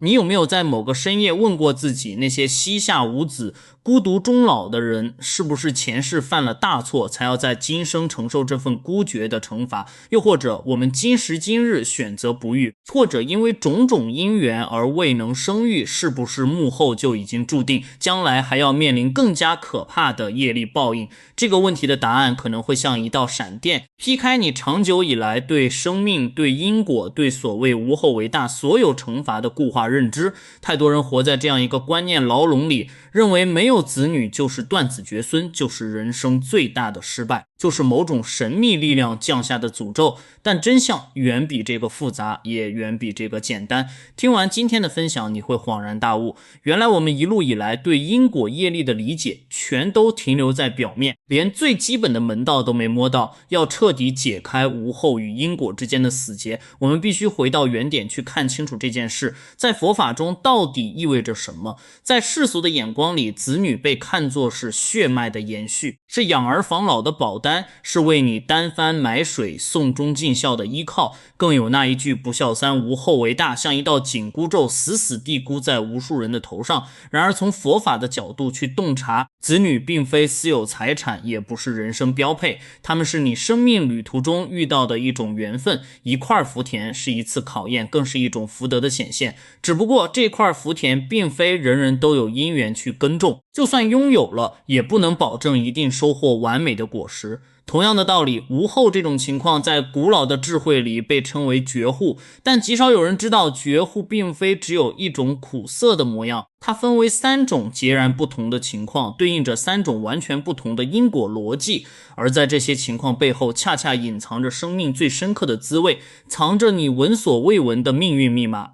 你有没有在某个深夜问过自己，那些膝下无子、孤独终老的人，是不是前世犯了大错，才要在今生承受这份孤绝的惩罚？又或者我们今时今日选择不育，或者因为种种因缘而未能生育，是不是幕后就已经注定将来还要面临更加可怕的业力报应？这个问题的答案可能会像一道闪电，劈开你长久以来对生命、对因果、对所谓无后为大所有惩罚的固化认知。太多人活在这样一个观念牢笼里，认为没有子女就是断子绝孙，就是人生最大的失败，就是某种神秘力量降下的诅咒。但真相远比这个复杂，也远比这个简单。听完今天的分享，你会恍然大悟，原来我们一路以来对因果业力的理解全都停留在表面，连最基本的门道都没摸到。要彻底解开无后与因果之间的死结，我们必须回到原点去看清楚这件事在佛法中到底意味着什么。在世俗的眼光里，子女被看作是血脉的延续，是养儿防老的保单，是为你担幡买水送终尽孝的依靠。更有那一句不孝三无后为大，像一道紧箍咒死死地箍在无数人的头上。然而从佛法的角度去洞察，子女并非私有财产，也不是人生标配，他们是你生命旅途中遇到的一种缘分，一块福田是一次考验，更是一种福德的显现。只不过这块福田并非人人都有因缘去耕种，就算拥有了，也不能保证一定收获完美的果实。同样的道理，无后这种情况在古老的智慧里被称为绝户，但极少有人知道绝户并非只有一种苦涩的模样，它分为3种截然不同的情况，对应着3种完全不同的因果逻辑。而在这些情况背后，恰恰隐藏着生命最深刻的滋味，藏着你闻所未闻的命运密码。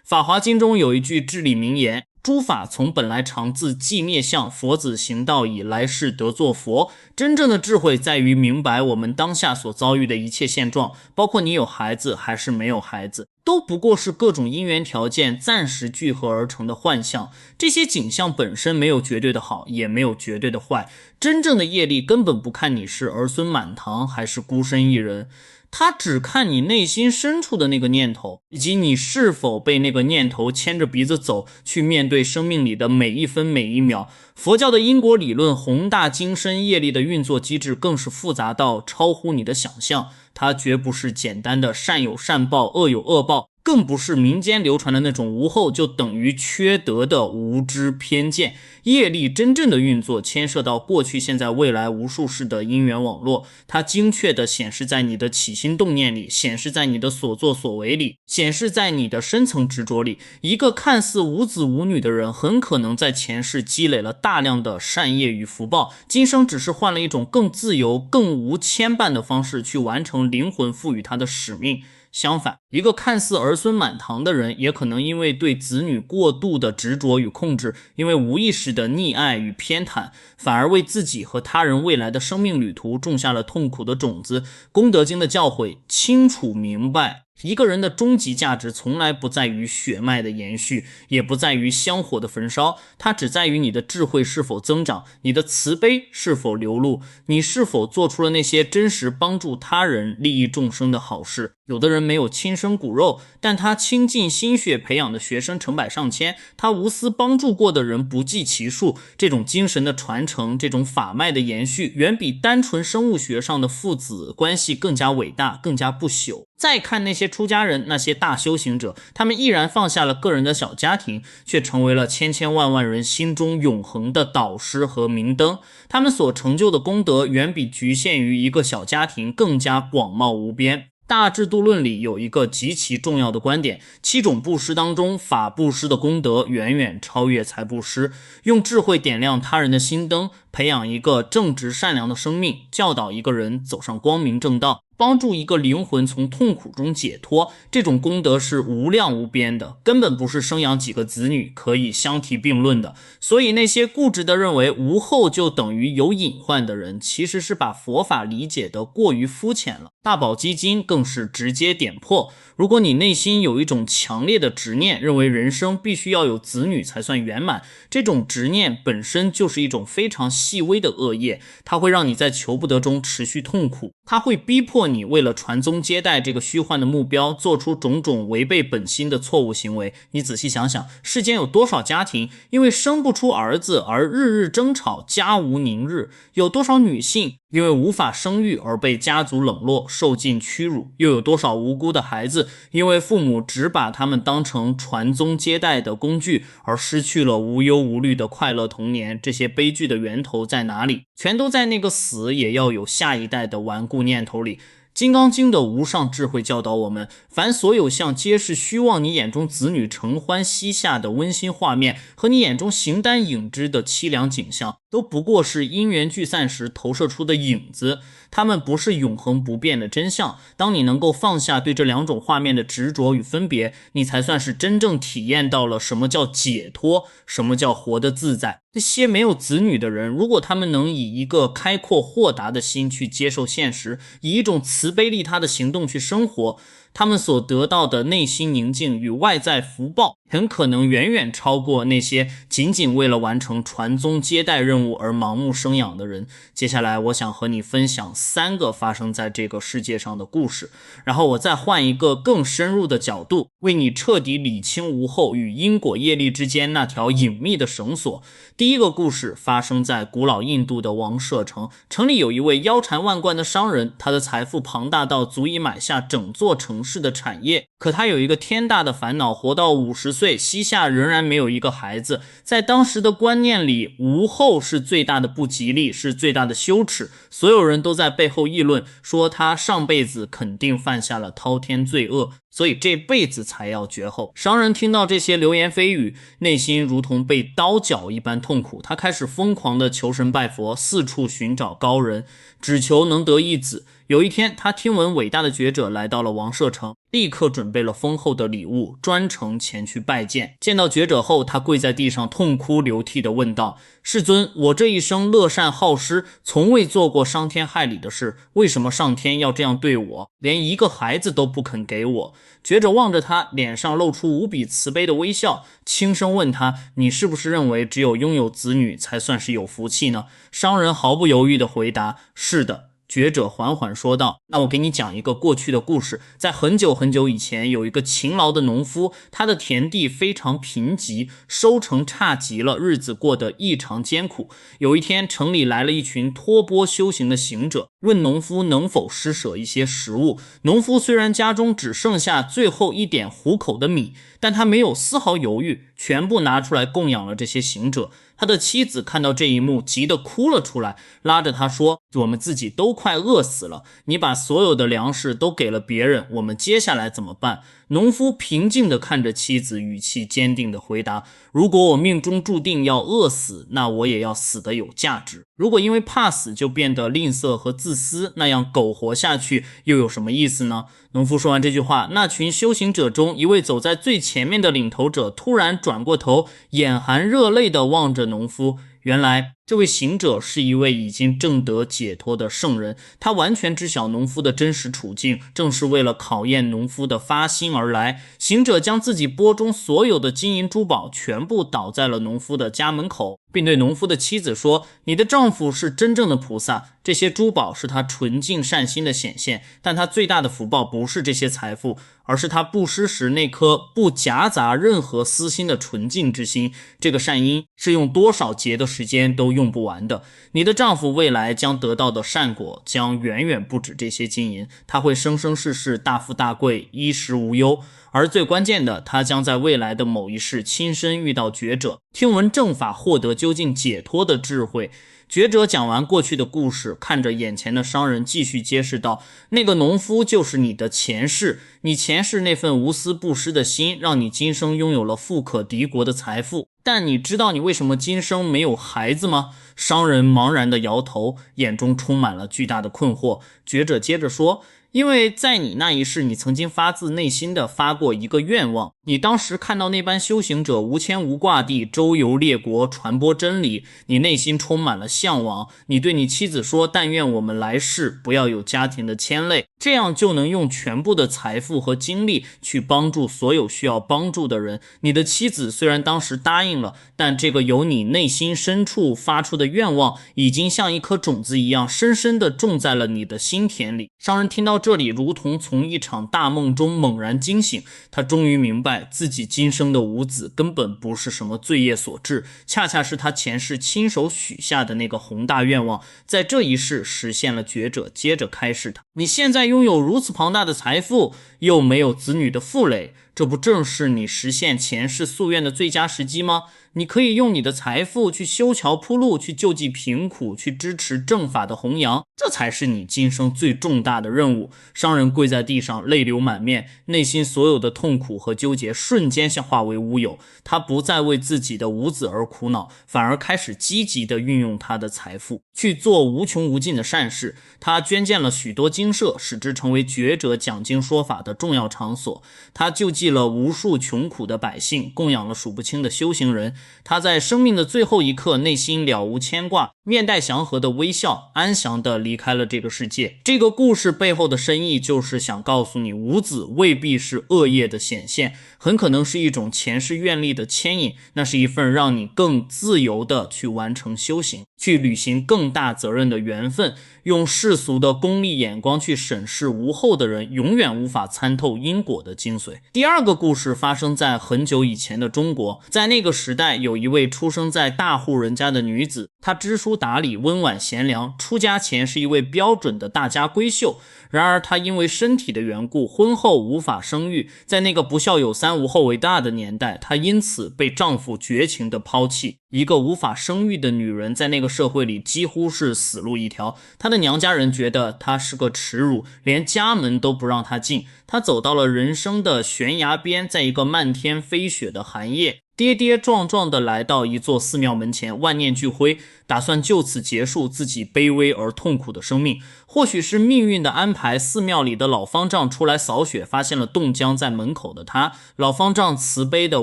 法华经中有一句至理名言，诸法从本来常自寂灭相，佛子行道以来世得作佛。真正的智慧在于明白我们当下所遭遇的一切现状，包括你有孩子还是没有孩子，都不过是各种因缘条件暂时聚合而成的幻象。这些景象本身没有绝对的好，也没有绝对的坏。真正的业力根本不看你是儿孙满堂还是孤身一人，他只看你内心深处的那个念头，以及你是否被那个念头牵着鼻子走，去面对生命里的每一分每一秒。佛教的因果理论宏大精深，业力的运作机制更是复杂到超乎你的想象。它绝不是简单的善有善报，恶有恶报，更不是民间流传的那种无后就等于缺德的无知偏见。业力真正的运作牵涉到过去现在未来无数世的因缘网络，它精确地显示在你的起心动念里，显示在你的所作所为里，显示在你的深层执着里。一个看似无子无女的人，很可能在前世积累了大量的善业与福报，今生只是换了一种更自由更无牵绊的方式去完成灵魂赋予他的使命。相反，一个看似儿孙满堂的人，也可能因为对子女过度的执着与控制，因为无意识的溺爱与偏袒，反而为自己和他人未来的生命旅途种下了痛苦的种子。功德经的教诲清楚明白，一个人的终极价值从来不在于血脉的延续，也不在于香火的焚烧，它只在于你的智慧是否增长，你的慈悲是否流露，你是否做出了那些真实帮助他人利益众生的好事。有的人没有亲生骨肉，但他倾尽心血培养的学生成百上千，他无私帮助过的人不计其数。这种精神的传承，这种法脉的延续，远比单纯生物学上的父子关系更加伟大，更加不朽。再看那些出家人，那些大修行者，他们毅然放下了个人的小家庭，却成为了千千万万人心中永恒的导师和明灯。他们所成就的功德，远比局限于一个小家庭更加广袤无边。大制度论里有一个极其重要的观点，7种布施当中，法布施的功德远远超越财布施。用智慧点亮他人的心灯，培养一个正直善良的生命，教导一个人走上光明正道，帮助一个灵魂从痛苦中解脱，这种功德是无量无边的，根本不是生养几个子女可以相提并论的。所以那些固执地认为无后就等于有隐患的人，其实是把佛法理解得过于肤浅了。大宝积经更是直接点破，如果你内心有一种强烈的执念，认为人生必须要有子女才算圆满，这种执念本身就是一种非常细微的恶业，它会让你在求不得中持续痛苦，它会逼迫迫你为了传宗接代这个虚幻的目标做出种种违背本心的错误行为。你仔细想想，世间有多少家庭因为生不出儿子而日日争吵，家无宁日？有多少女性因为无法生育而被家族冷落，受尽屈辱？又有多少无辜的孩子因为父母只把他们当成传宗接代的工具而失去了无忧无虑的快乐童年？这些悲剧的源头在哪里？全都在那个死也要有下一代的顽固念头里。金刚经的无上智慧教导我们，凡所有像皆是虚妄你眼中子女承欢膝下的温馨画面，和你眼中形单影只的凄凉景象，都不过是因缘聚散时投射出的影子，它们不是永恒不变的真相。当你能够放下对这两种画面的执着与分别，你才算是真正体验到了什么叫解脱，什么叫活得自在。这些没有子女的人，如果他们能以一个开阔豁达的心去接受现实，以一种慈悲利他的行动去生活，他们所得到的内心宁静与外在福报，很可能远远超过那些仅仅为了完成传宗接代任务而盲目生养的人。接下来我想和你分享3个发生在这个世界上的故事，然后我再换一个更深入的角度，为你彻底理清无后与因果业力之间那条隐秘的绳索。第一个故事发生在古老印度的王舍城，城里有一位腰缠万贯的商人，他的财富庞大到足以买下整座城市的产业，可他有一个天大的烦恼，活到50岁，膝下仍然没有一个孩子。在当时的观念里，无后是最大的不吉利，是最大的羞耻，所有人都在背后议论，说他上辈子肯定犯下了滔天罪恶，所以这辈子才要绝后。商人听到这些流言蜚语，内心如同被刀绞一般痛苦，他开始疯狂地求神拜佛，四处寻找高人，只求能得一子。有一天，他听闻伟大的觉者来到了王舍城，立刻准备了丰厚的礼物，专程前去拜见。见到觉者后，他跪在地上痛哭流涕地问道：世尊，我这一生乐善好施，从未做过伤天害理的事，为什么上天要这样对我，连一个孩子都不肯给我？觉者望着他，脸上露出无比慈悲的微笑，轻声问他：你是不是认为只有拥有子女才算是有福气呢？商人毫不犹豫地回答：是的。觉者缓缓说道：那我给你讲一个过去的故事。在很久很久以前，有一个勤劳的农夫，他的田地非常贫瘠，收成差极了，日子过得异常艰苦。有一天，城里来了一群托钵修行的行者，问农夫能否施舍一些食物。农夫虽然家中只剩下最后一点糊口的米，但他没有丝毫犹豫，全部拿出来供养了这些行者。他的妻子看到这一幕，急得哭了出来，拉着他说：我们自己都快饿死了，你把所有的粮食都给了别人，我们接下来怎么办？农夫平静地看着妻子，语气坚定地回答：如果我命中注定要饿死，那我也要死得有价值。如果因为怕死就变得吝啬和自私，那样苟活下去又有什么意思呢？农夫说完这句话，那群修行者中一位走在最前面的领头者突然转过头，眼含热泪地望着农夫。原来这位行者是一位已经证得解脱的圣人，他完全知晓农夫的真实处境，正是为了考验农夫的发心而来。行者将自己钵中所有的金银珠宝全部倒在了农夫的家门口，并对农夫的妻子说：你的丈夫是真正的菩萨，这些珠宝是他纯净善心的显现，但他最大的福报不是这些财富，而是他布施时那颗不夹杂任何私心的纯净之心。这个善因是用多少劫的时间都用不完的。你的丈夫未来将得到的善果将远远不止这些金银，他会生生世世大富大贵，衣食无忧。而最关键的，他将在未来的某一世亲身遇到觉者，听闻正法，获得究竟解脱的智慧。觉者讲完过去的故事，看着眼前的商人，继续揭示道：那个农夫就是你的前世，你前世那份无私布施的心，让你今生拥有了富可敌国的财富。但你知道你为什么今生没有孩子吗？商人茫然地摇头，眼中充满了巨大的困惑。觉者接着说：因为在你那一世，你曾经发自内心的发过一个愿望，你当时看到那班修行者无牵无挂地周游列国传播真理，你内心充满了向往，你对你妻子说，但愿我们来世不要有家庭的牵累，这样就能用全部的财富和精力去帮助所有需要帮助的人。你的妻子虽然当时答应了，但这个由你内心深处发出的愿望已经像一颗种子一样深深地种在了你的心田里。商人听到这里，如同从一场大梦中猛然惊醒，他终于明白自己今生的五子根本不是什么罪业所致，恰恰是他前世亲手许下的那个宏大愿望，在这一世实现了觉者，接着开示他。你现在拥有如此庞大的财富，又没有子女的负累，这不正是你实现前世夙愿的最佳时机吗？你可以用你的财富去修桥铺路，去救济贫苦，去支持正法的弘扬，这才是你今生最重大的任务。商人跪在地上，泪流满面，内心所有的痛苦和纠结瞬间化为乌有。他不再为自己的五子而苦恼，反而开始积极地运用他的财富去做无穷无尽的善事。他捐建了许多精舍，使之成为觉者讲经说法的重要场所。他救济了无数穷苦的百姓，供养了数不清的修行人。他在生命的最后一刻，内心了无牵挂，面带祥和的微笑，安详地离开了这个世界。这个故事背后的深意就是想告诉你，五子未必是恶业的显现，很可能是一种前世愿力的牵引，那是一份让你更自由地去完成修行，去履行更大责任的缘分。用世俗的功利眼光去审视无后的人，永远无法参透因果的精髓。第二个故事发生在很久以前的中国，在那个时代，有一位出生在大户人家的女子，她知书达理，温婉贤良，出家前是一位标准的大家闺秀。然而她因为身体的缘故，婚后无法生育，在那个不孝有三无后为大的年代，她因此被丈夫绝情的抛弃。一个无法生育的女人在那个社会里几乎是死路一条，她的娘家人觉得她是个耻辱，连家门都不让她进。她走到了人生的悬崖边，在一个漫天飞雪的寒夜，跌跌撞撞地来到一座寺庙门前，万念俱灰，打算就此结束自己卑微而痛苦的生命。或许是命运的安排，寺庙里的老方丈出来扫雪，发现了冻僵在门口的他。老方丈慈悲地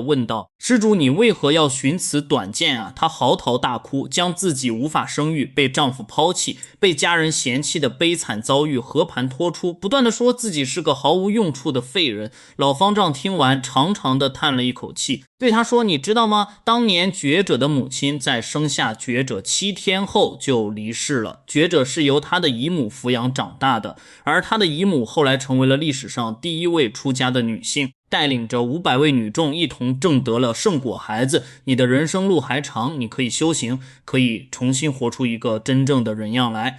问道：施主，你为何要寻此短见啊？他嚎啕大哭，将自己无法生育，被丈夫抛弃，被家人嫌弃的悲惨遭遇和盘托出，不断地说自己是个毫无用处的废人。老方丈听完，长长地叹了一口气，对他说：你知道吗？当年觉者的母亲在生下觉者7天后就离世了，觉者是由他的姨母抚养长大的，而他的姨母后来成为了历史上第一位出家的女性，带领着500位女众一同证得了圣果孩子。你的人生路还长，你可以修行，可以重新活出一个真正的人样来。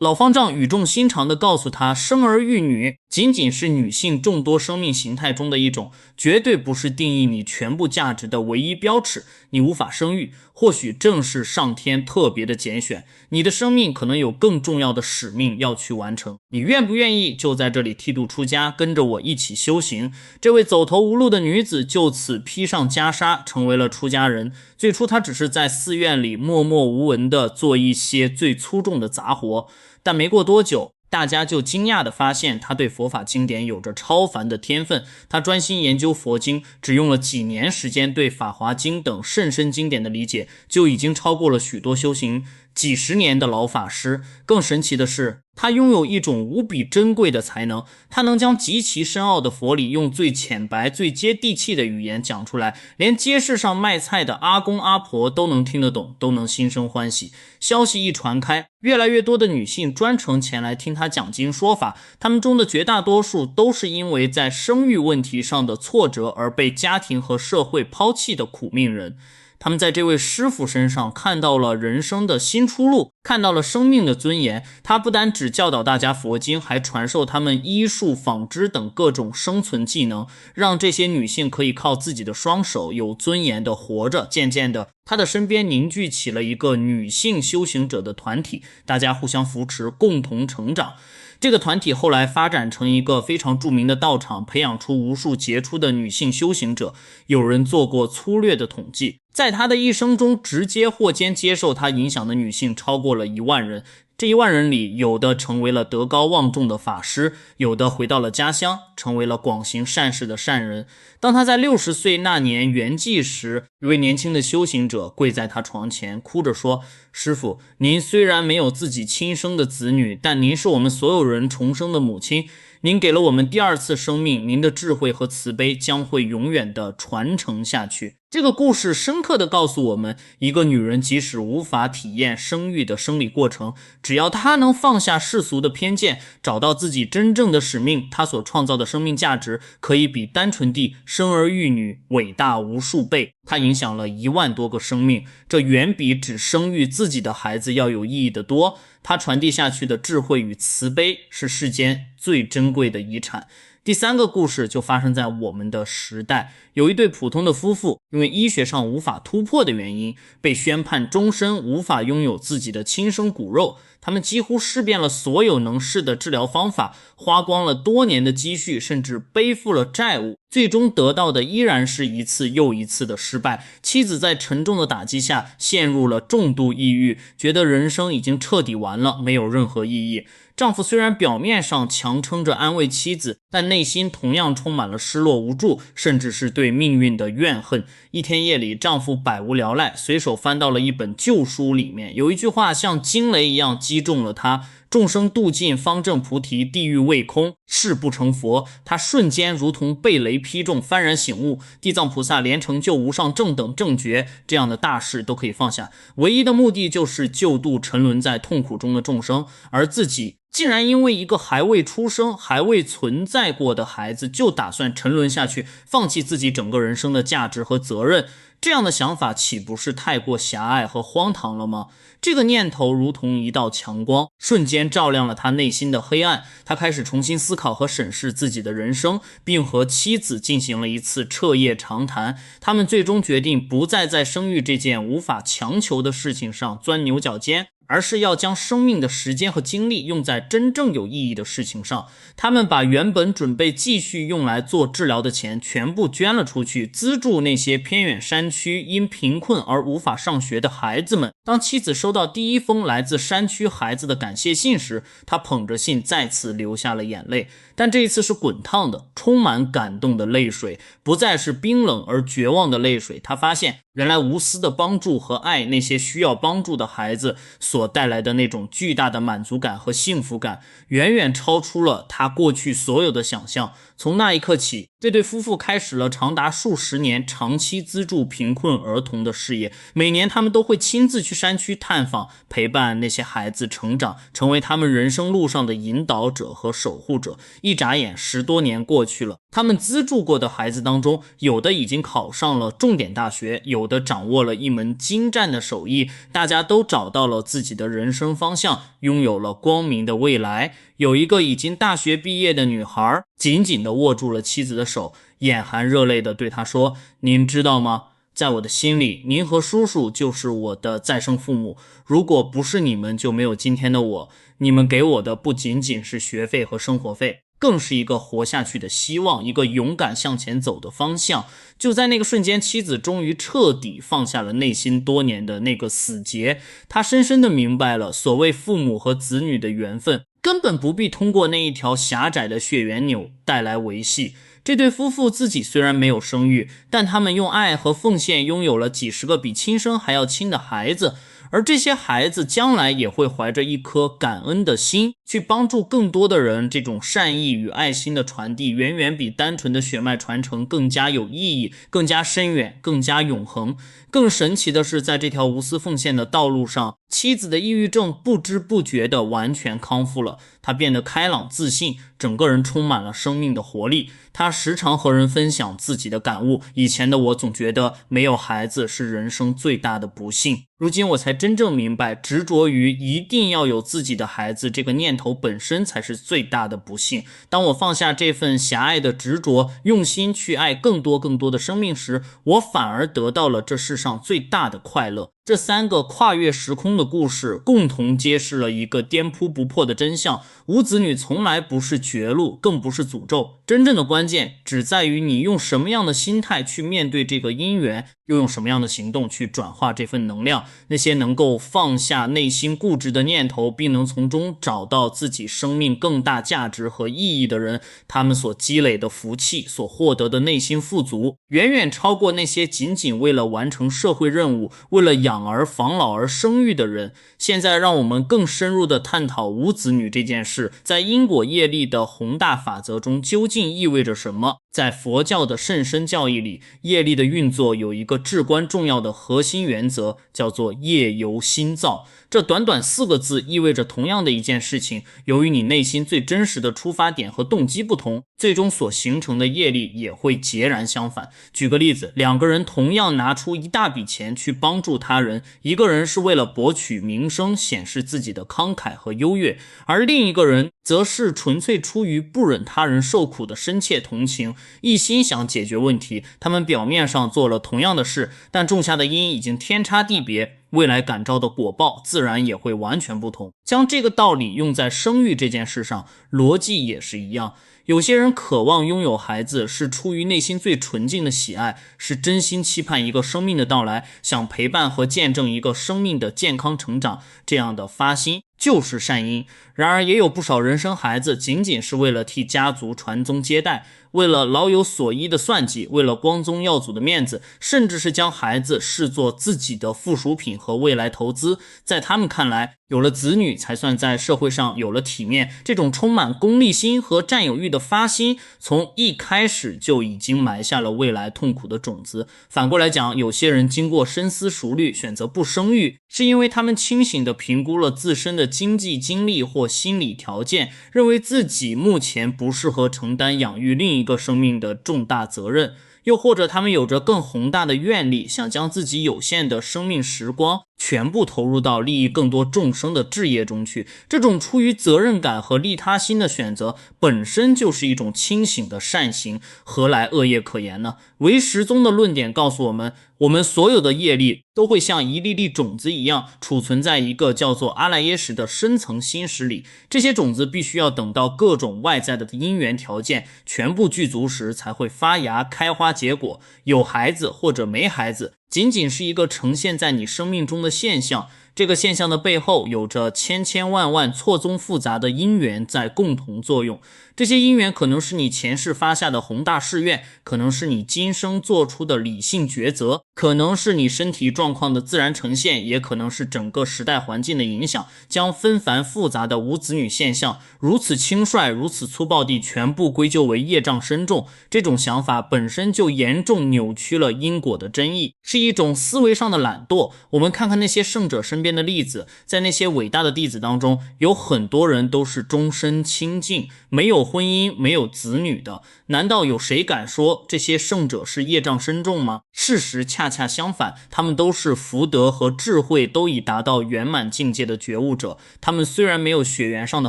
老方丈语重心长地告诉他，生儿育女仅仅是女性众多生命形态中的一种，绝对不是定义你全部价值的唯一标尺。你无法生育，或许正是上天特别的拣选，你的生命可能有更重要的使命要去完成。你愿不愿意就在这里剃度出家，跟着我一起修行？这位走投无路的女子就此披上袈裟，成为了出家人。最初她只是在寺院里默默无闻地做一些最粗重的杂活，但没过多久，大家就惊讶地发现他对佛法经典有着超凡的天分。他专心研究佛经，只用了几年时间，对法华经等甚深经典的理解就已经超过了许多修行几十年的老法师。更神奇的是，他拥有一种无比珍贵的才能，他能将极其深奥的佛理用最浅白最接地气的语言讲出来，连街市上卖菜的阿公阿婆都能听得懂，都能心生欢喜。消息一传开，越来越多的女性专程前来听他讲经说法，他们中的绝大多数都是因为在生育问题上的挫折而被家庭和社会抛弃的苦命人。他们在这位师傅身上看到了人生的新出路，看到了生命的尊严。他不单只教导大家佛经，还传授他们医术、纺织等各种生存技能，让这些女性可以靠自己的双手有尊严地活着。渐渐的，他的身边凝聚起了一个女性修行者的团体，大家互相扶持，共同成长。这个团体后来发展成一个非常著名的道场，培养出无数杰出的女性修行者。有人做过粗略的统计，在他的一生中直接或间接受他影响的女性超过了1万人。这1万人里，有的成为了德高望重的法师，有的回到了家乡，成为了广行善事的善人。当他在60岁那年圆寂时，一位年轻的修行者跪在他床前，哭着说：师父，您虽然没有自己亲生的子女，但您是我们所有人重生的母亲，您给了我们第2次生命，您的智慧和慈悲将会永远的传承下去。这个故事深刻地告诉我们，一个女人即使无法体验生育的生理过程，只要她能放下世俗的偏见，找到自己真正的使命，她所创造的生命价值可以比单纯地生儿育女伟大无数倍。她影响了1万多个生命，这远比只生育自己的孩子要有意义得多。她传递下去的智慧与慈悲是世间最珍贵的遗产。第3个故事就发生在我们的时代，有一对普通的夫妇，因为医学上无法突破的原因，被宣判终身无法拥有自己的亲生骨肉。他们几乎试遍了所有能试的治疗方法，花光了多年的积蓄，甚至背负了债务，最终得到的依然是一次又一次的失败。妻子在沉重的打击下陷入了重度抑郁，觉得人生已经彻底完了，没有任何意义。丈夫虽然表面上强撑着安慰妻子，但内心同样充满了失落无助，甚至是对命运的怨恨。一天夜里，丈夫百无聊赖，随手翻到了一本旧书，里面有一句话像惊雷一样击中了他：众生度尽，方正菩提，地狱未空，誓不成佛。他瞬间如同被雷劈中，幡然醒悟，地藏菩萨连成就无上正等正觉这样的大事都可以放下，唯一的目的就是救度沉沦在痛苦中的众生，而自己竟然因为一个还未出生还未存在过的孩子就打算沉沦下去，放弃自己整个人生的价值和责任。这样的想法岂不是太过狭隘和荒唐了吗？这个念头如同一道强光，瞬间照亮了他内心的黑暗。他开始重新思考和审视自己的人生，并和妻子进行了一次彻夜长谈。他们最终决定不再在生育这件无法强求的事情上钻牛角尖，而是要将生命的时间和精力用在真正有意义的事情上。他们把原本准备继续用来做治疗的钱全部捐了出去，资助那些偏远山区因贫困而无法上学的孩子们。当妻子收到第1封来自山区孩子的感谢信时，她捧着信再次流下了眼泪，但这一次是滚烫的，充满感动的泪水，不再是冰冷而绝望的泪水。她发现原来无私的帮助和爱那些需要帮助的孩子所带来的那种巨大的满足感和幸福感，远远超出了他过去所有的想象。从那一刻起，这对夫妇开始了长达数十年长期资助贫困儿童的事业。每年他们都会亲自去山区探访，陪伴那些孩子成长，成为他们人生路上的引导者和守护者。一眨眼10多年过去了，他们资助过的孩子当中，有的已经考上了重点大学，有的掌握了一门精湛的手艺，大家都找到了自己的人生方向，拥有了光明的未来。有一个已经大学毕业的女孩紧紧地握住了妻子的手，眼含热泪地对她说：您知道吗？在我的心里，您和叔叔就是我的再生父母，如果不是你们，就没有今天的我。你们给我的不仅仅是学费和生活费，更是一个活下去的希望，一个勇敢向前走的方向。就在那个瞬间，妻子终于彻底放下了内心多年的那个死结。她深深地明白了，所谓父母和子女的缘分，根本不必通过那一条狭窄的血缘钮带来维系。这对夫妇自己虽然没有生育，但他们用爱和奉献拥有了几十个比亲生还要亲的孩子，而这些孩子将来也会怀着一颗感恩的心去帮助更多的人。这种善意与爱心的传递远远比单纯的血脉传承更加有意义，更加深远，更加永恒。更神奇的是，在这条无私奉献的道路上，妻子的抑郁症不知不觉地完全康复了，她变得开朗自信，整个人充满了生命的活力。她时常和人分享自己的感悟，以前的我总觉得没有孩子是人生最大的不幸，如今我才真正明白，执着于一定要有自己的孩子这个念头本身才是最大的不幸。当我放下这份狭隘的执着，用心去爱更多的生命时，我反而得到了这世上最大的快乐。这3个跨越时空的故事共同揭示了一个颠扑不破的真相：无子女从来不是绝路，更不是诅咒。真正的关键只在于你用什么样的心态去面对这个因缘，又用什么样的行动去转化这份能量。那些能够放下内心固执的念头，并能从中找到自己生命更大价值和意义的人，他们所积累的福气，所获得的内心富足，远远超过那些仅仅为了完成社会任务，为了养儿防老而生育的人。现在让我们更深入地探讨无子女这件事，在因果业力的宏大法则中究竟意味着什么。在佛教的甚深教义里，业力的运作有一个至关重要的核心原则，叫做业由心造。这短短4个字意味着同样的一件事情，由于你内心最真实的出发点和动机不同，最终所形成的业力也会截然相反。举个例子，2个人同样拿出一大笔钱去帮助他人，一个人是为了博取名声，显示自己的慷慨和优越，而另一个人则是纯粹出于不忍他人受苦的深切同情，一心想解决问题。他们表面上做了同样的事，但种下的因已经天差地别，未来感召的果报自然也会完全不同。将这个道理用在生育这件事上，逻辑也是一样。有些人渴望拥有孩子，是出于内心最纯净的喜爱，是真心期盼一个生命的到来，想陪伴和见证一个生命的健康成长，这样的发心就是善因。然而也有不少人生孩子仅仅是为了替家族传宗接代，为了老有所依的算计，为了光宗耀祖的面子，甚至是将孩子视作自己的附属品和未来投资。在他们看来，有了子女才算在社会上有了体面。这种充满功利心和占有欲的发心，从一开始就已经埋下了未来痛苦的种子。反过来讲，有些人经过深思熟虑选择不生育，是因为他们清醒地评估了自身的经济经历或心理条件，认为自己目前不适合承担养育另一个生命的重大责任。又或者他们有着更宏大的愿力，想将自己有限的生命时光全部投入到利益更多众生的志业中去。这种出于责任感和利他心的选择本身就是一种清醒的善行，何来恶业可言呢？唯识宗的论点告诉我们，我们所有的业力都会像一粒粒种子一样储存在一个叫做阿赖耶识的深层心识里，这些种子必须要等到各种外在的因缘条件全部具足时才会发芽开花结果。有孩子或者没孩子仅仅是一个呈现在你生命中的现象，这个现象的背后有着千千万万错综复杂的因缘在共同作用。这些因缘可能是你前世发下的宏大誓愿，可能是你今生做出的理性抉择，可能是你身体状况的自然呈现，也可能是整个时代环境的影响，将纷繁复杂的无子女现象如此轻率如此粗暴地全部归咎为业障深重。这种想法本身就严重扭曲了因果的真意，是一种思维上的懒惰。我们看看那些圣者身边的例子，在那些伟大的弟子当中，有很多人都是终身清净，没有婚姻，没有子女的。难道有谁敢说这些圣者是业障深重吗？事实恰恰相反，他们都是福德和智慧都已达到圆满境界的觉悟者。他们虽然没有血缘上的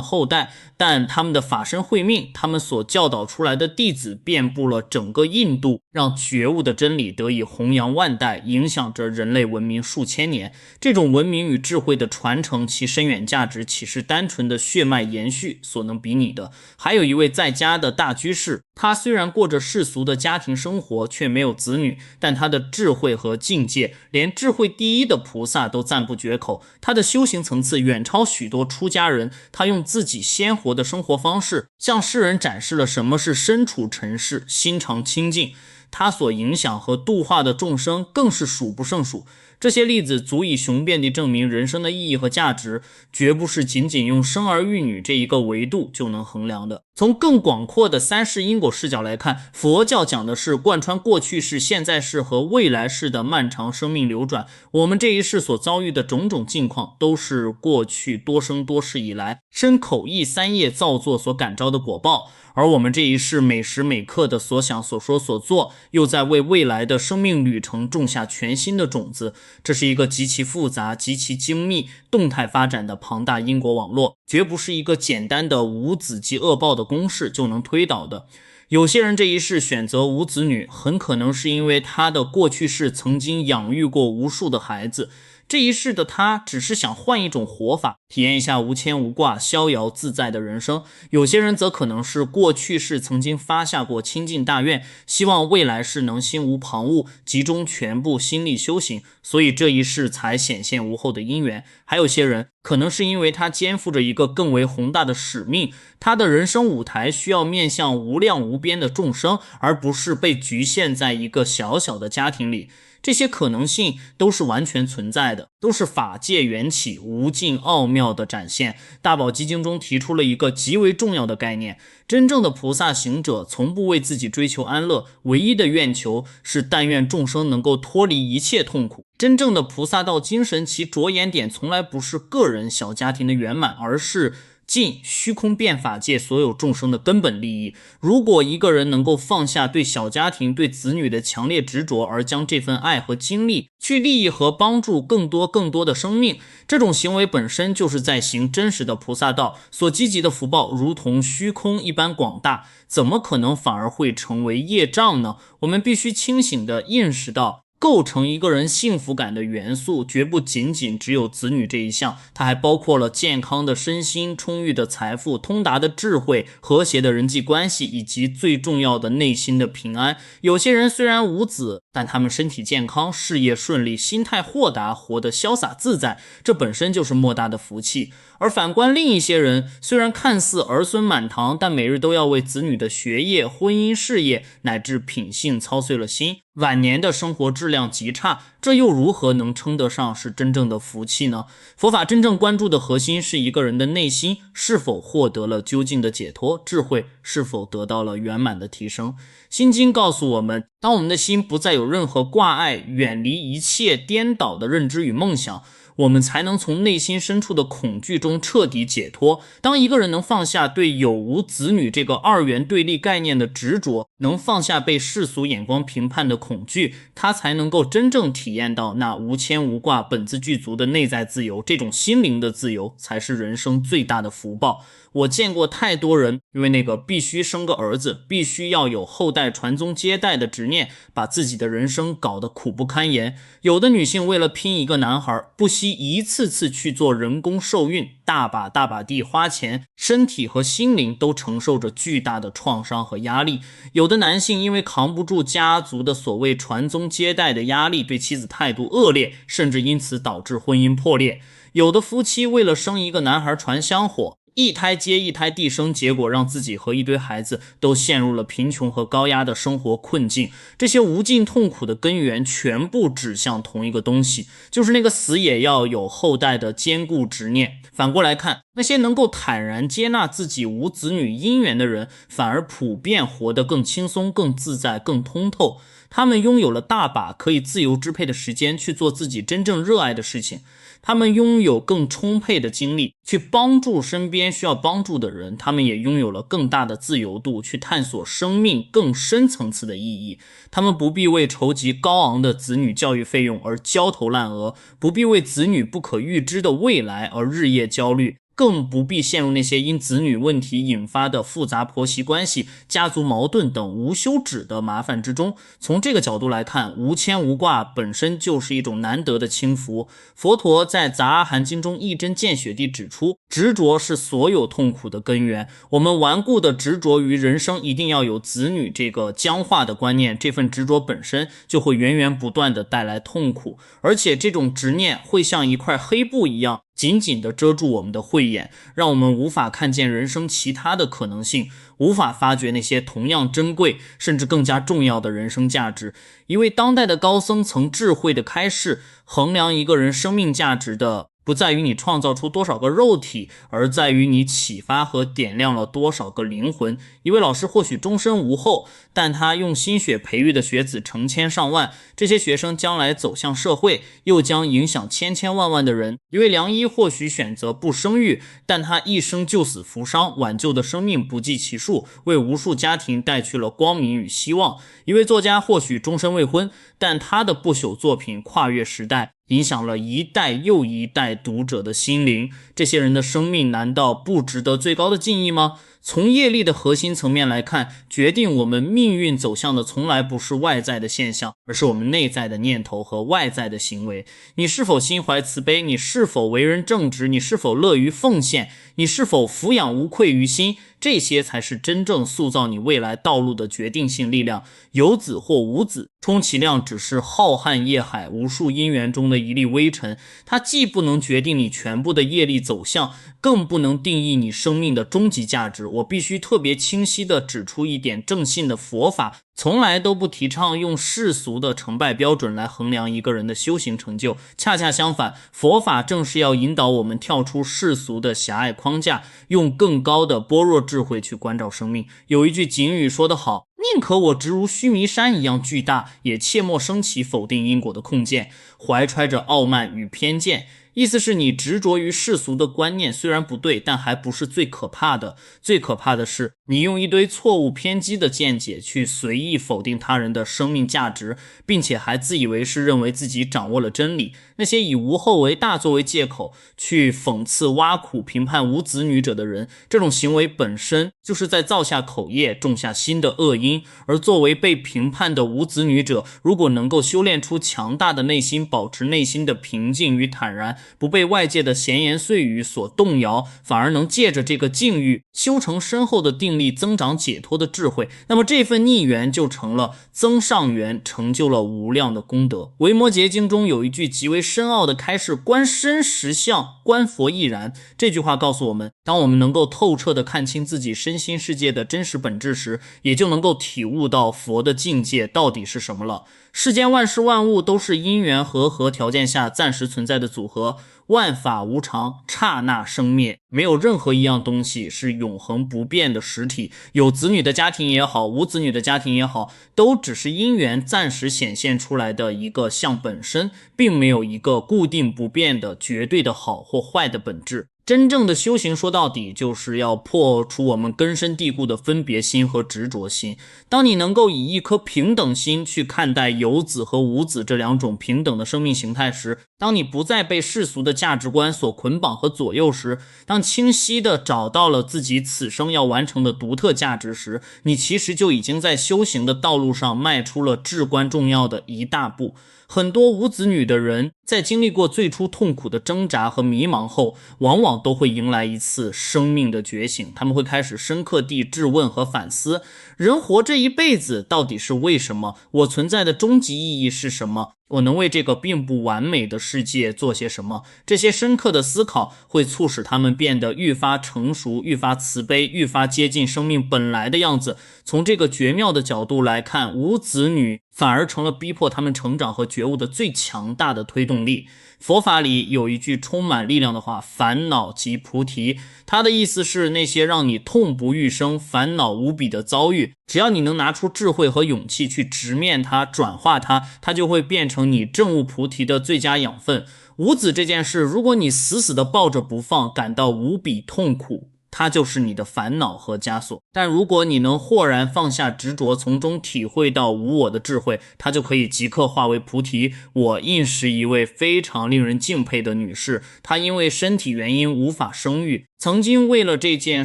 后代，但他们的法身慧命，他们所教导出来的弟子遍布了整个印度，让觉悟的真理得以弘扬万代，影响着人类文明数千年。这种文明与智慧的传承，其深远价值岂是单纯的血脉延续所能比拟的？还有一位在家的大居士，他虽然过着世俗的家庭生活，却没有子女，但他的智慧和境界，连智慧第一的菩萨都赞不绝口。他的修行层次远超许多出家人，他用自己鲜活的生活方式，向世人展示了什么是身处尘世，心常清净。他所影响和度化的众生更是数不胜数。这些例子足以雄辩地证明人生的意义和价值，绝不是仅仅用生儿育女这一个维度就能衡量的。从更广阔的三世因果视角来看，佛教讲的是贯穿过去世、现在世和未来世的漫长生命流转。我们这一世所遭遇的种种境况，都是过去多生多世以来身口意三业造作所感召的果报。而我们这一世每时每刻的所想所说所做，又在为未来的生命旅程种下全新的种子。这是一个极其复杂、极其精密、动态发展的庞大因果网络，绝不是一个简单的无子即恶报的公式就能推导的。有些人这一世选择无子女，很可能是因为他的过去世曾经养育过无数的孩子。这一世的他只是想换一种活法，体验一下无牵无挂、逍遥自在的人生。有些人则可能是过去世曾经发下过清净大愿，希望未来世能心无旁骛，集中全部心力修行，所以这一世才显现无后的因缘。还有些人可能是因为他肩负着一个更为宏大的使命，他的人生舞台需要面向无量无边的众生，而不是被局限在一个小小的家庭里。这些可能性都是完全存在的，都是法界缘起无尽奥妙的展现。大宝积经中提出了一个极为重要的概念，真正的菩萨行者从不为自己追求安乐，唯一的愿求是但愿众生能够脱离一切痛苦。真正的菩萨道精神，其着眼点从来不是个人小家庭的圆满，而是尽虚空变法界所有众生的根本利益。如果一个人能够放下对小家庭、对子女的强烈执着，而将这份爱和精力去利益和帮助更多的生命，这种行为本身就是在行真实的菩萨道，所积集的福报如同虚空一般广大，怎么可能反而会成为业障呢？我们必须清醒地认识到，构成一个人幸福感的元素绝不仅仅只有子女这一项，它还包括了健康的身心、充裕的财富、通达的智慧、和谐的人际关系，以及最重要的内心的平安。有些人虽然无子，但他们身体健康、事业顺利、心态豁达，活得潇洒自在，这本身就是莫大的福气。而反观另一些人，虽然看似儿孙满堂，但每日都要为子女的学业、婚姻、事业乃至品性操碎了心，晚年的生活质量极差，这又如何能称得上是真正的福气呢？佛法真正关注的核心是一个人的内心是否获得了究竟的解脱，智慧是否得到了圆满的提升。心经告诉我们，当我们的心不再有任何挂碍，远离一切颠倒的认知与梦想，我们才能从内心深处的恐惧中彻底解脱。当一个人能放下对有无子女这个二元对立概念的执着，能放下被世俗眼光评判的恐惧，他才能够真正体验到那无牵无挂、本自具足的内在自由。这种心灵的自由才是人生最大的福报。我见过太多人因为那个必须生个儿子，必须要有后代传宗接代的执念，把自己的人生搞得苦不堪言。有的女性为了拼一个男孩，不惜一次次去做人工受孕，大把地花钱，身体和心灵都承受着巨大的创伤和压力。有的男性因为扛不住家族的所谓传宗接代的压力，对妻子态度恶劣，甚至因此导致婚姻破裂。有的夫妻为了生一个男孩传香火，一胎接一胎地生，结果让自己和一堆孩子都陷入了贫穷和高压的生活困境。这些无尽痛苦的根源全部指向同一个东西，就是那个死也要有后代的坚固执念。反过来看，那些能够坦然接纳自己无子女姻缘的人，反而普遍活得更轻松、更自在、更通透。他们拥有了大把可以自由支配的时间去做自己真正热爱的事情，他们拥有更充沛的精力去帮助身边需要帮助的人，他们也拥有了更大的自由度去探索生命更深层次的意义。他们不必为筹集高昂的子女教育费用而焦头烂额，不必为子女不可预知的未来而日夜焦虑，更不必陷入那些因子女问题引发的复杂婆媳关系、家族矛盾等无休止的麻烦之中。从这个角度来看，无牵无挂本身就是一种难得的轻福。佛陀在杂阿含经中一针见血地指出，执着是所有痛苦的根源。我们顽固的执着于人生一定要有子女这个僵化的观念，这份执着本身就会源源不断地带来痛苦，而且这种执念会像一块黑布一样紧紧地遮住我们的慧眼，让我们无法看见人生其他的可能性，无法发掘那些同样珍贵甚至更加重要的人生价值。一位当代的高僧曾智慧地开示，衡量一个人生命价值的不在于你创造出多少个肉体，而在于你启发和点亮了多少个灵魂。一位老师或许终身无后，但他用心血培育的学子成千上万，这些学生将来走向社会，又将影响千千万万的人。一位良医或许选择不生育，但他一生救死扶伤，挽救的生命不计其数，为无数家庭带去了光明与希望。一位作家或许终身未婚，但他的不朽作品跨越时代，影响了一代又一代读者的心灵。这些人的生命难道不值得最高的敬意吗？从业力的核心层面来看，决定我们命运走向的从来不是外在的现象，而是我们内在的念头和外在的行为。你是否心怀慈悲？你是否为人正直？你是否乐于奉献？你是否抚养无愧于心？这些才是真正塑造你未来道路的决定性力量。有子或无子，充其量只是浩瀚业海无数因缘中的一粒微尘，它既不能决定你全部的业力走向，更不能定义你生命的终极价值。我必须特别清晰地指出一点，正信的佛法从来都不提倡用世俗的成败标准来衡量一个人的修行成就，恰恰相反，佛法正是要引导我们跳出世俗的狭隘框架，用更高的般若智慧去关照生命。有一句警语说得好，宁可我直如须弥山一样巨大，也切莫升起否定因果的空见，怀揣着傲慢与偏见。意思是你执着于世俗的观念虽然不对，但还不是最可怕的。最可怕的是你用一堆错误偏激的见解去随意否定他人的生命价值，并且还自以为是认为自己掌握了真理。那些以无后为大作为借口去讽刺挖苦评判无子女者的人，这种行为本身就是在造下口业，种下新的恶因。而作为被评判的无子女者，如果能够修炼出强大的内心，保持内心的平静与坦然，不被外界的闲言碎语所动摇，反而能借着这个境遇修成深厚的定力，增长解脱的智慧，那么这份逆缘就成了增上缘，成就了无量的功德。维摩诘经中有一句极为深奥的开示，观身实相，观佛亦然。这句话告诉我们，当我们能够透彻地看清自己身心世界的真实本质时，也就能够体悟到佛的境界到底是什么了。世间万事万物都是因缘和合条件下暂时存在的组合，万法无常，刹那生灭，没有任何一样东西是永恒不变的实体。有子女的家庭也好，无子女的家庭也好，都只是因缘暂时显现出来的一个相本身，并没有一个固定不变的绝对的好或坏的本质。真正的修行说到底就是要破除我们根深蒂固的分别心和执着心。当你能够以一颗平等心去看待有子和无子这两种平等的生命形态时，当你不再被世俗的价值观所捆绑和左右时，当清晰地找到了自己此生要完成的独特价值时，你其实就已经在修行的道路上迈出了至关重要的一大步。很多无子女的人在经历过最初痛苦的挣扎和迷茫后，往往都会迎来一次生命的觉醒。他们会开始深刻地质问和反思，人活这一辈子到底是为什么？我存在的终极意义是什么？我能为这个并不完美的世界做些什么？这些深刻的思考会促使他们变得愈发成熟，愈发慈悲，愈发接近生命本来的样子。从这个绝妙的角度来看，无子女反而成了逼迫他们成长和觉悟的最强大的推动力。佛法里有一句充满力量的话，烦恼即菩提。它的意思是那些让你痛不欲生、烦恼无比的遭遇，只要你能拿出智慧和勇气去直面它、转化它，它就会变成你证悟菩提的最佳养分。无子这件事，如果你死死地抱着不放，感到无比痛苦，它就是你的烦恼和枷锁。但如果你能豁然放下执着，从中体会到无我的智慧，它就可以即刻化为菩提。我认识一位非常令人敬佩的女士，她因为身体原因无法生育，曾经为了这件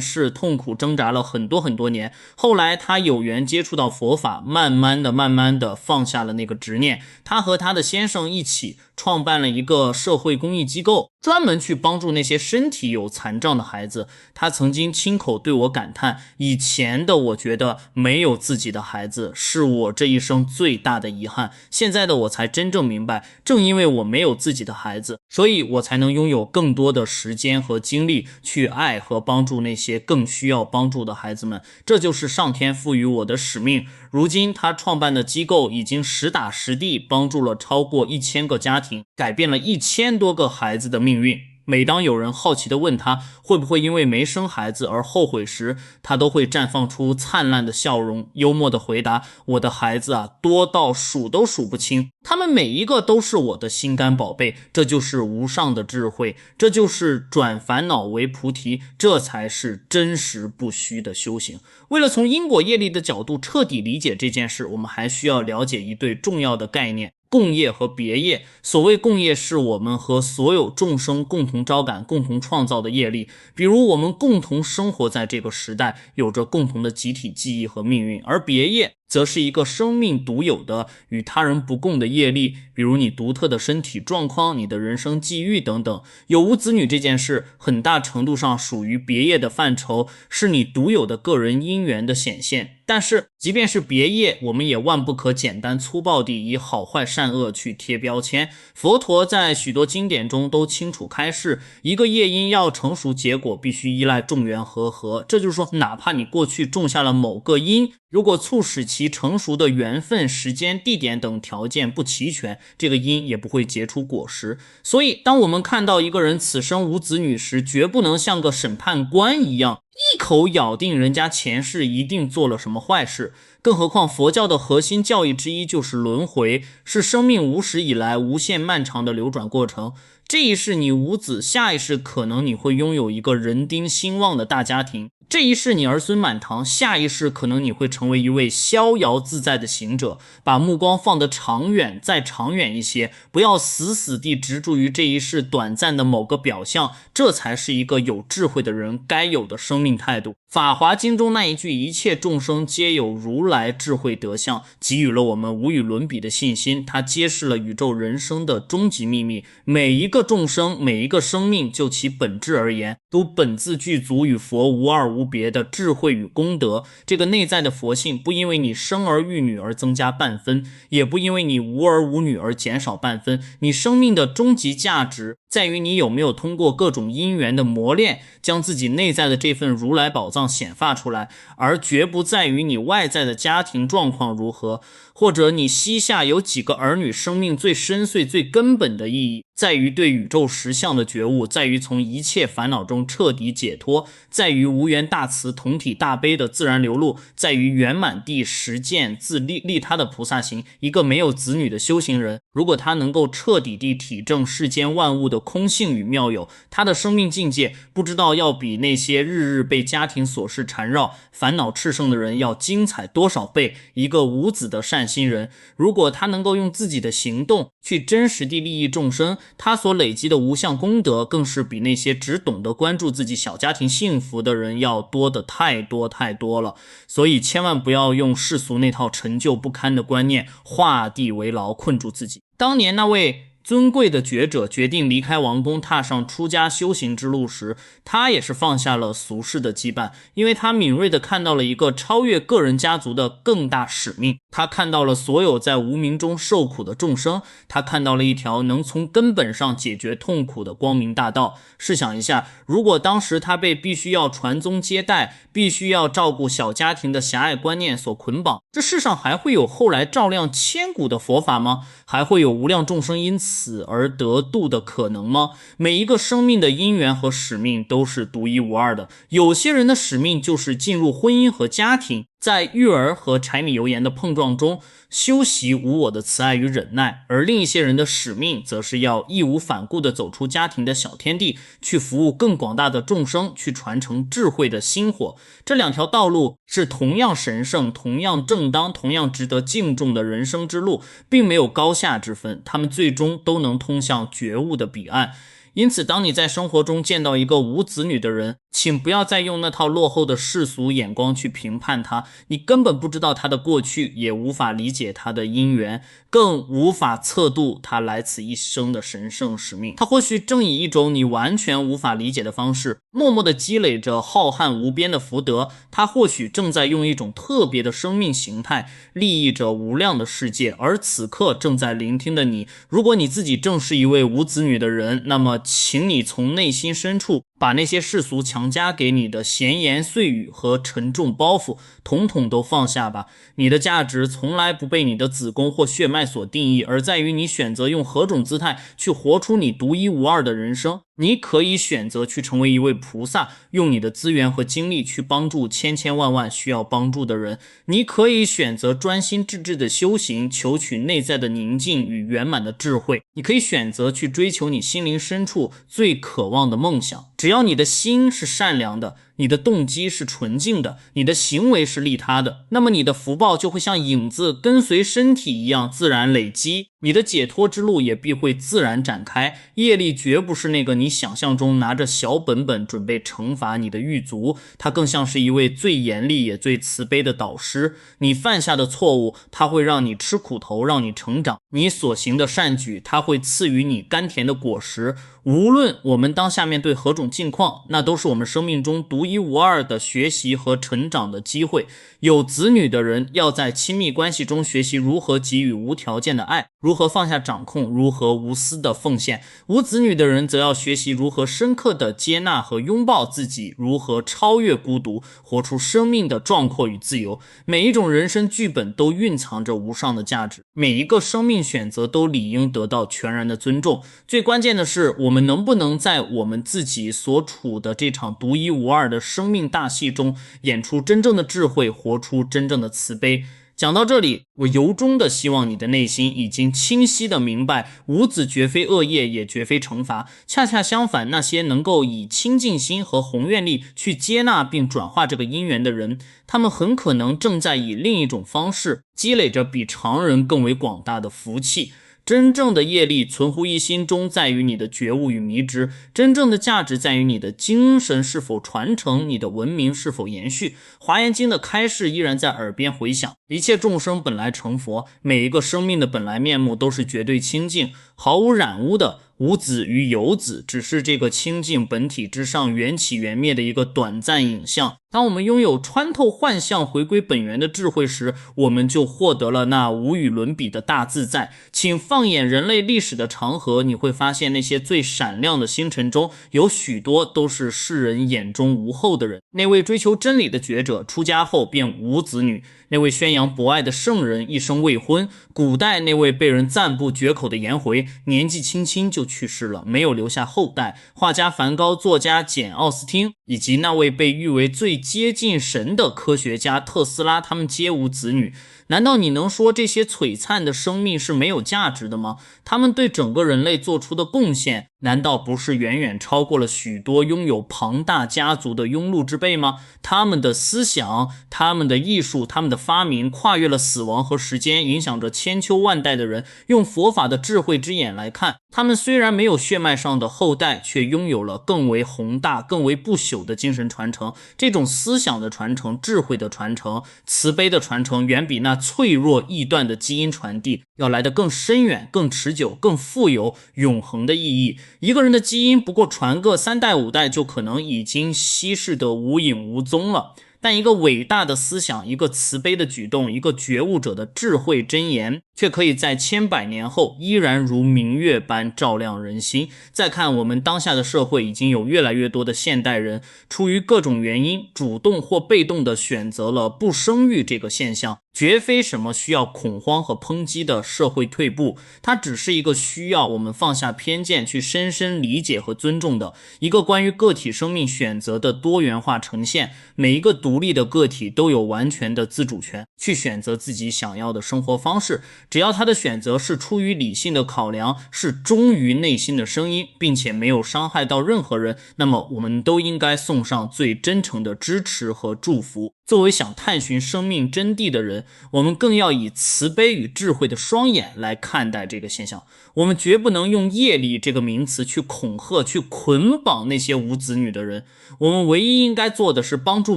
事痛苦挣扎了很多年，后来她有缘接触到佛法，慢慢的放下了那个执念。她和她的先生一起创办了一个社会公益机构，专门去帮助那些身体有残障的孩子。她曾经亲口对我感叹，以前的我觉得没有自己的孩子是我这一生最大的遗憾，现在的我才真正明白，正因为我没有自己的孩子，所以我才能拥有更多的时间和精力去爱和帮助那些更需要帮助的孩子们。这就是上天赋予我的使命。如今他创办的机构已经实打实地帮助了超过1000个家庭，改变了1000多个孩子的命运。每当有人好奇地问他会不会因为没生孩子而后悔时，他都会绽放出灿烂的笑容，幽默地回答，我的孩子啊，多到数都数不清，他们每一个都是我的心肝宝贝。这就是无上的智慧，这就是转烦恼为菩提，这才是真实不虚的修行。为了从因果业力的角度彻底理解这件事，我们还需要了解一对重要的概念。共业和别业。所谓共业，是我们和所有众生共同招感、共同创造的业力。比如我们共同生活在这个时代，有着共同的集体记忆和命运。而别业则是一个生命独有的与他人不共的业力，比如你独特的身体状况、你的人生际遇等等。有无子女这件事很大程度上属于别业的范畴，是你独有的个人因缘的显现。但是即便是别业，我们也万不可简单粗暴地以好坏善恶去贴标签。佛陀在许多经典中都清楚开示，一个业因要成熟，结果必须依赖众缘和合。这就是说，哪怕你过去种下了某个因，如果促使其成熟的缘分、时间、地点等条件不齐全，这个因也不会结出果实。所以当我们看到一个人此生无子女时，绝不能像个审判官一样一口咬定人家前世一定做了什么坏事。更何况佛教的核心教义之一就是轮回，是生命无始以来无限漫长的流转过程。这一世你无子，下一世可能你会拥有一个人丁兴旺的大家庭，这一世你儿孙满堂，下一世可能你会成为一位逍遥自在的行者。把目光放得长远，再长远一些，不要死死地执着于这一世短暂的某个表象，这才是一个有智慧的人该有的生命态度。法华经中那一句一切众生皆有如来智慧德相，给予了我们无与伦比的信心。它揭示了宇宙人生的终极秘密。每一个众生，每一个生命，就其本质而言，都本自具足与佛无二无别的智慧与功德。这个内在的佛性不因为你生儿育女而增加半分，也不因为你无儿无女而减少半分。你生命的终极价值在于你有没有通过各种因缘的磨练，将自己内在的这份如来宝藏显发出来，而绝不在于你外在的家庭状况如何，或者你膝下有几个儿女。生命最深邃最根本的意义在于对宇宙实相的觉悟，在于从一切烦恼中彻底解脱，在于无缘大慈同体大悲的自然流露，在于圆满地实践自利他的菩萨行。一个没有子女的修行人，如果他能够彻底地体证世间万物的空性与妙有，他的生命境界不知道要比那些日日被家庭琐事缠绕、烦恼炽盛的人要精彩多少倍。一个无子的善心人，如果他能够用自己的行动去真实地利益众生，他所累积的无相功德更是比那些只懂得关注自己小家庭幸福的人要多的太多太多了。所以千万不要用世俗那套陈旧不堪的观念画地为牢，困住自己。当年那位尊贵的觉者决定离开王宫，踏上出家修行之路时，他也是放下了俗世的羁绊，因为他敏锐地看到了一个超越个人家族的更大使命。他看到了所有在无明中受苦的众生，他看到了一条能从根本上解决痛苦的光明大道。试想一下，如果当时他被必须要传宗接代、必须要照顾小家庭的狭隘观念所捆绑，这世上还会有后来照亮千古的佛法吗？还会有无量众生因此而得度的可能吗？每一个生命的因缘和使命都是独一无二的。有些人的使命就是进入婚姻和家庭，在育儿和柴米油盐的碰撞中修习无我的慈爱与忍耐，而另一些人的使命则是要义无反顾地走出家庭的小天地，去服务更广大的众生，去传承智慧的薪火。这两条道路是同样神圣、同样正当、同样值得敬重的人生之路，并没有高下之分，他们最终都能通向觉悟的彼岸。因此当你在生活中见到一个无子女的人，请不要再用那套落后的世俗眼光去评判他，你根本不知道他的过去，也无法理解他的因缘，更无法测度他来此一生的神圣使命。他或许正以一种你完全无法理解的方式，默默地积累着浩瀚无边的福德，他或许正在用一种特别的生命形态利益着无量的世界。而此刻正在聆听的你，如果你自己正是一位无子女的人，那么请你从内心深处把那些世俗强加给你的闲言碎语和沉重包袱统统都放下吧。你的价值从来不被你的子宫或血脉所定义，而在于你选择用何种姿态去活出你独一无二的人生。你可以选择去成为一位菩萨，用你的资源和精力去帮助千千万万需要帮助的人。你可以选择专心致志的修行，求取内在的宁静与圆满的智慧。你可以选择去追求你心灵深处最渴望的梦想。只要你的心是善良的，你的动机是纯净的，你的行为是利他的，那么你的福报就会像影子跟随身体一样自然累积，你的解脱之路也必会自然展开。业力绝不是那个你想象中拿着小本本准备惩罚你的狱卒，它更像是一位最严厉也最慈悲的导师。你犯下的错误，它会让你吃苦头，让你成长；你所行的善举，它会赐予你甘甜的果实。无论我们当下面对何种境况，那都是我们生命中独一无二的学习和成长的机会。有子女的人要在亲密关系中学习如何给予无条件的爱，如何放下掌控，如何无私的奉献。无子女的人则要学习如何深刻的接纳和拥抱自己，如何超越孤独，活出生命的壮阔与自由。每一种人生剧本都蕴藏着无上的价值，每一个生命选择都理应得到全然的尊重。最关键的是，我们能不能在我们自己所处的这场独一无二的生命大戏中演出真正的智慧，活出真正的慈悲。讲到这里，我由衷的希望你的内心已经清晰的明白，无子绝非恶业，也绝非惩罚。恰恰相反，那些能够以清净心和宏愿力去接纳并转化这个因缘的人，他们很可能正在以另一种方式积累着比常人更为广大的福气。真正的业力存乎一心中，在于你的觉悟与迷知；真正的价值在于你的精神是否传承，你的文明是否延续。华严经的开示依然在耳边回响，一切众生本来成佛，每一个生命的本来面目都是绝对清净，毫无染污的。无子与有子只是这个清净本体之上缘起缘灭的一个短暂影像。当我们拥有穿透幻象回归本源的智慧时，我们就获得了那无与伦比的大自在。请放眼人类历史的长河，你会发现那些最闪亮的星辰中，有许多都是世人眼中无后的人。那位追求真理的觉者出家后便无子女，那位宣扬博爱的圣人一生未婚，古代那位被人赞不绝口的颜回年纪轻轻就去世了，没有留下后代。画家梵高、作家简·奥斯汀以及那位被誉为最接近神的科学家特斯拉，他们皆无子女。难道你能说这些璀璨的生命是没有价值的吗？他们对整个人类做出的贡献，难道不是远远超过了许多拥有庞大家族的庸碌之辈吗？他们的思想、他们的艺术、他们的发明，跨越了死亡和时间，影响着千秋万代的人。用佛法的智慧之眼来看，他们虽然没有血脉上的后代，却拥有了更为宏大、更为不朽的精神传承。这种思想的传承、智慧的传承、慈悲的传承，远比那脆弱易断的基因传递要来得更深远、更持久、更富有永恒的意义。一个人的基因不过传个3代5代，就可能已经稀释得无影无踪了。但一个伟大的思想，一个慈悲的举动，一个觉悟者的智慧真言，却可以在千百年后依然如明月般照亮人心。再看我们当下的社会，已经有越来越多的现代人出于各种原因，主动或被动地选择了不生育这个现象，绝非什么需要恐慌和抨击的社会退步，它只是一个需要我们放下偏见去深深理解和尊重的一个关于个体生命选择的多元化呈现。每一个独立的个体都有完全的自主权，去选择自己想要的生活方式，只要他的选择是出于理性的考量，是忠于内心的声音，并且没有伤害到任何人，那么我们都应该送上最真诚的支持和祝福。作为想探寻生命真谛的人，我们更要以慈悲与智慧的双眼来看待这个现象。我们绝不能用业力这个名词去恐吓、去捆绑那些无子女的人。我们唯一应该做的是帮助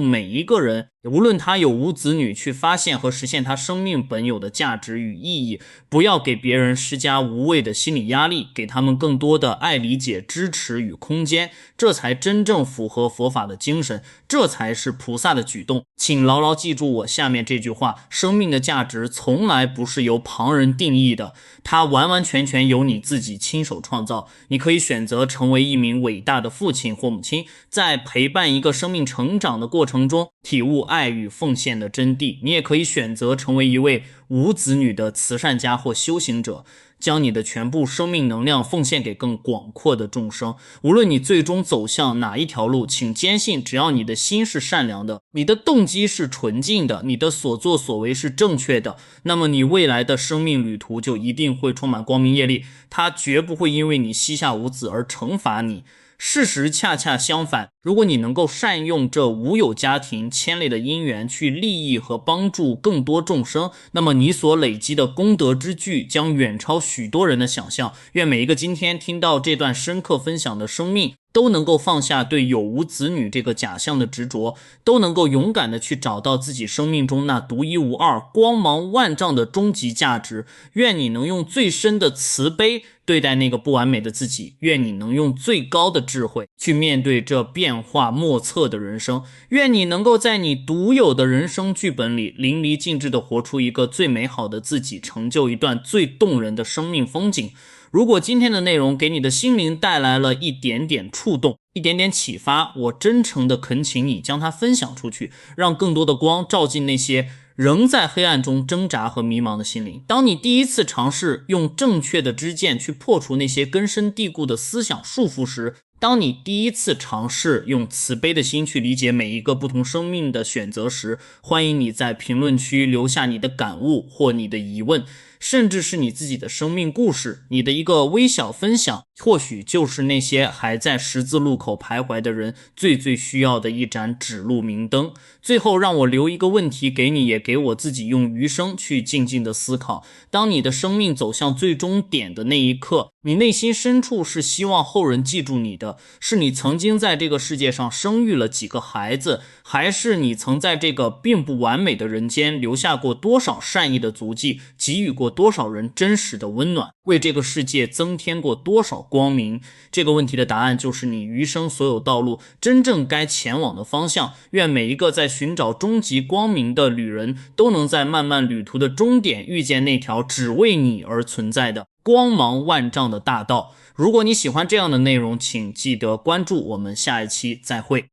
每一个人，无论他有无子女，去发现和实现他生命本有的价值与意义。不要给别人施加无谓的心理压力，给他们更多的爱、理解、支持与空间，这才真正符合佛法的精神，这才是菩萨的举动。请牢牢记住我下面这句话：生命的价值从来不是由旁人定义的，它完完全全由你自己亲手创造。你可以选择成为一名伟大的父亲或母亲，在陪伴一个生命成长的过程中体悟爱与奉献的真谛。你也可以选择成为一位无子女的慈善家或修行者，将你的全部生命能量奉献给更广阔的众生。无论你最终走向哪一条路，请坚信，只要你的心是善良的，你的动机是纯净的，你的所作所为是正确的，那么你未来的生命旅途就一定会充满光明业力，它绝不会因为你膝下无子而惩罚你。事实恰恰相反，如果你能够善用这无有家庭牵累的因缘去利益和帮助更多众生，那么你所累积的功德之巨将远超许多人的想象。愿每一个今天听到这段深刻分享的生命都能够放下对有无子女这个假象的执着，都能够勇敢的去找到自己生命中那独一无二、光芒万丈的终极价值。愿你能用最深的慈悲对待那个不完美的自己，愿你能用最高的智慧去面对这变化莫测的人生，愿你能够在你独有的人生剧本里淋漓尽致地活出一个最美好的自己，成就一段最动人的生命风景。如果今天的内容给你的心灵带来了一点点触动，一点点启发，我真诚地恳请你将它分享出去，让更多的光照进那些仍在黑暗中挣扎和迷茫的心灵。当你第一次尝试用正确的知见去破除那些根深蒂固的思想束缚时，当你第一次尝试用慈悲的心去理解每一个不同生命的选择时，欢迎你在评论区留下你的感悟或你的疑问，甚至是你自己的生命故事。你的一个微小分享，或许就是那些还在十字路口徘徊的人最需要的一盏指路明灯。最后让我留一个问题给你，也给我自己，用余生去静静的思考。当你的生命走向最终点的那一刻，你内心深处是希望后人记住你的，是你曾经在这个世界上生育了几个孩子，还是你曾在这个并不完美的人间留下过多少善意的足迹，给予过多少人真实的温暖，为这个世界增添过多少光明？这个问题的答案就是你余生所有道路真正该前往的方向。愿每一个在寻找终极光明的旅人都能在漫漫旅途的终点遇见那条只为你而存在的光芒万丈的大道。如果你喜欢这样的内容，请记得关注，我们下一期再会。